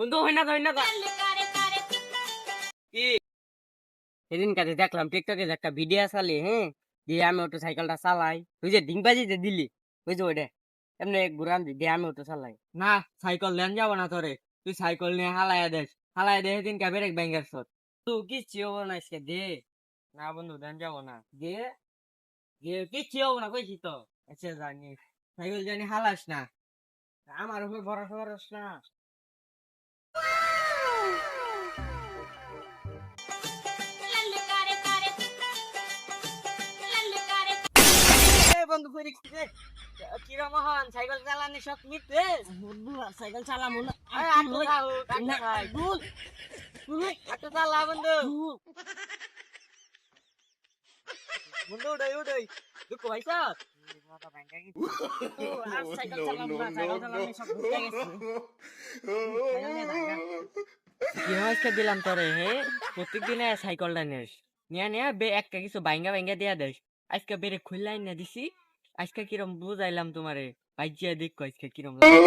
বন্ধু হয় না কি সেদিন কাছে দেখলাম টিকটকে যে একটা ভিডিও চালি, হ্যাঁ, দিয়ে আমি ওটা সাইকেলটা চালাই, ওই যে ডিংবাজি যে দিলি, ওই যে ওইটা এমনি ঘুরান দিয়ে আমি ওটা চালাই। না, সাইকেল লেন যাবো না তোরে, তুই সাইকেল নিয়ে হালাইয়া দে সেদিন কাবে এক ব্যাঙ্গার সত তুই কিচ্ছু হবো না আজকে দে। না বন্ধু দেন যাবো না দে, দে কিচ্ছু হবো না কইছি তো। আচ্ছা জানি সাইকেল জানি হালাস না, আমার উপর ভরসা করস না। বন্ধু কিরম হন সাইকেল চালানি সব মিটে বন্ধু, আর সাইকেল চালামু না। চালা বন্ধু, বন্ধু উঠাই উঠাই দুঃখ ভাইসা সাইকেল চালামু না, সাইকেল চালানি সব ভুলে গেছি। কি আজকে দিলাম তোরে, হে প্রত্যেক দিনে সাইকেলটা নিস নিয়ে নিয়ে একটা কিছু বাইঙ্গা বাইঙ্গা দিয়া দেস। আজকে বেরে খুললাই না দিছি, আজকে কিরম বুঝাইলাম তোমারে, ভাইজিয়া দেখ আজকে কিরম লাগে।